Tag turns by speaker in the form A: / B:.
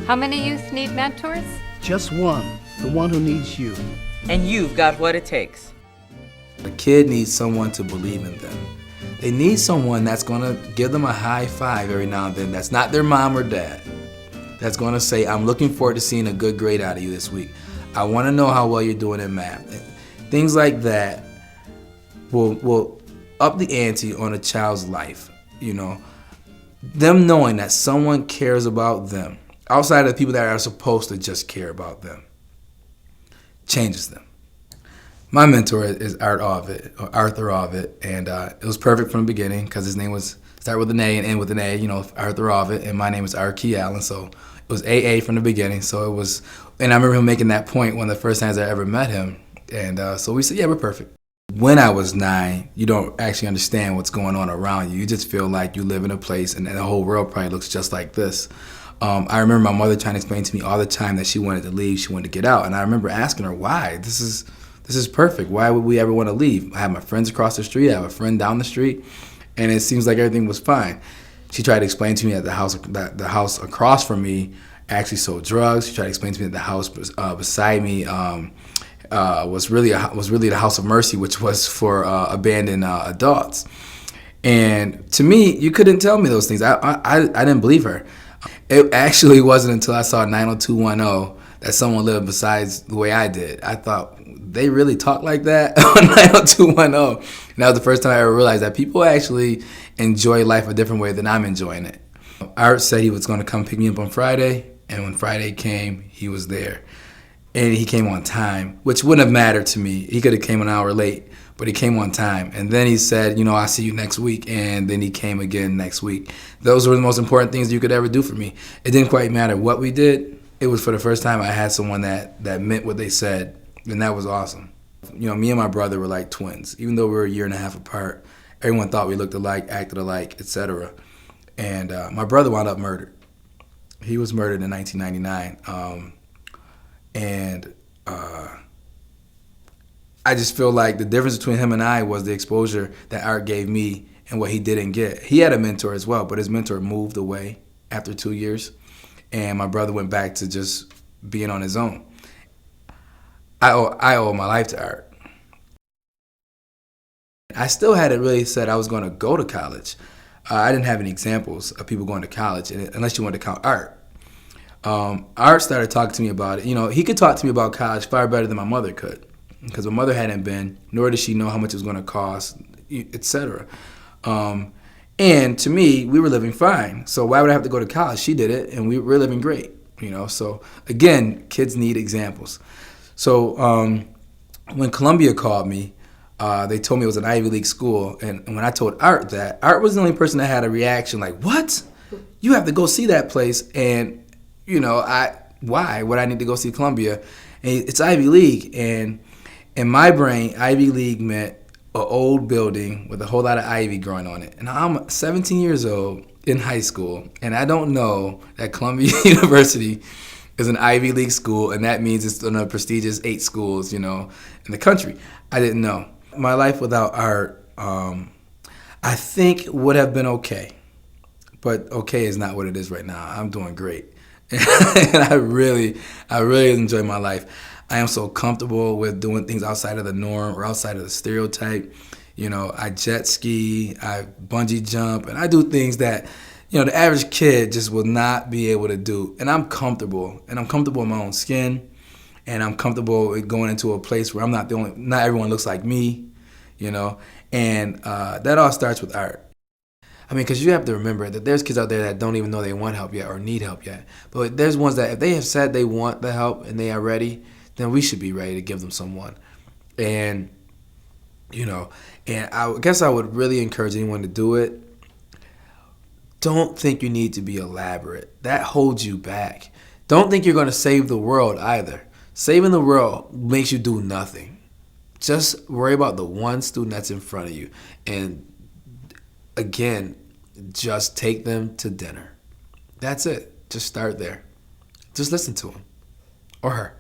A: How many youth need mentors?
B: Just one, the one who needs you.
C: And you've got what it takes.
D: A kid needs someone to believe in them. They need someone that's gonna give them a high five every now and then. That's not their mom or dad. That's gonna say, I'm looking forward to seeing a good grade out of you this week. I wanna know how well you're doing in math. Things like that will up the ante on a child's life, you know. Them knowing that someone cares about them, outside of the people that are supposed to just care about them, changes them. My mentor is Arthur Ovid, and it was perfect from the beginning because his name was start with an A and end with an A, you know, Arthur Ovid, and my name is Arkee Allen, so it was AA from the beginning. So it was, and I remember him making that point one of the first times I ever met him, and so we said, yeah, we're perfect. When I was 9, you don't actually understand what's going on around you. You just feel like you live in a place and the whole world probably looks just like this. I remember my mother trying to explain to me all the time that she wanted to leave, she wanted to get out, and I remember asking her, why? This is perfect. Why would we ever want to leave? I have my friends across the street, I have a friend down the street, and it seems like everything was fine. She tried to explain to me that the house across from me actually sold drugs. She tried to explain to me that the house beside me was really the House of Mercy, which was for abandoned adults. And to me, you couldn't tell me those things. I didn't believe her. It actually wasn't until I saw 90210 that someone lived besides the way I did. I thought, they really talk like that on 90210. And that was the first time I ever realized that people actually enjoy life a different way than I'm enjoying it. Art said he was going to come pick me up on Friday, and when Friday came, he was there. And he came on time, which wouldn't have mattered to me. He could have came an hour late, but he came on time. And then he said, you know, I'll see you next week. And then he came again next week. Those were the most important things you could ever do for me. It didn't quite matter what we did. It was for the first time I had someone that meant what they said, and that was awesome. You know, me and my brother were like twins. Even though we were a year and a half apart, everyone thought we looked alike, acted alike, etc. And my brother wound up murdered. He was murdered in 1999. And I just feel like the difference between him and I was the exposure that Art gave me and what he didn't get. He had a mentor as well, but his mentor moved away after 2 years, and my brother went back to just being on his own. I owe my life to Art. I still hadn't really said I was going to go to college. I didn't have any examples of people going to college, unless you wanted to count Art. Art started talking to me about it. You know, he could talk to me about college far better than my mother could, because my mother hadn't been, nor did she know how much it was going to cost, etc. And to me, we were living fine. So why would I have to go to college? She did it, and we were living great. You know, so again, kids need examples. So when Columbia called me, they told me it was an Ivy League school, and when I told Art that, Art was the only person that had a reaction like, "What? You have to go see that place?" And you know, why would I need to go see Columbia? And it's Ivy League, and in my brain, Ivy League meant an old building with a whole lot of ivy growing on it. And I'm 17 years old in high school, and I don't know that Columbia University is an Ivy League school, and that means it's one of the prestigious 8 schools, you know, in the country. I didn't know. My life without Art, I think would have been okay, but okay is not what it is right now. I'm doing great. And I really enjoy my life. I am so comfortable with doing things outside of the norm or outside of the stereotype. You know, I jet ski, I bungee jump, and I do things that, you know, the average kid just will not be able to do. And I'm comfortable, in my own skin, and I'm comfortable with going into a place where I'm not the only, not everyone looks like me, you know, and that all starts with Art. I mean, because you have to remember that there's kids out there that don't even know they want help yet or need help yet. But there's ones that if they have said they want the help and they are ready, then we should be ready to give them someone. And, you know, and I guess I would really encourage anyone to do it. Don't think you need to be elaborate. That holds you back. Don't think you're going to save the world either. Saving the world makes you do nothing. Just worry about the one student that's in front of you. And again, just take them to dinner. That's it. Just start there. Just listen to him or her.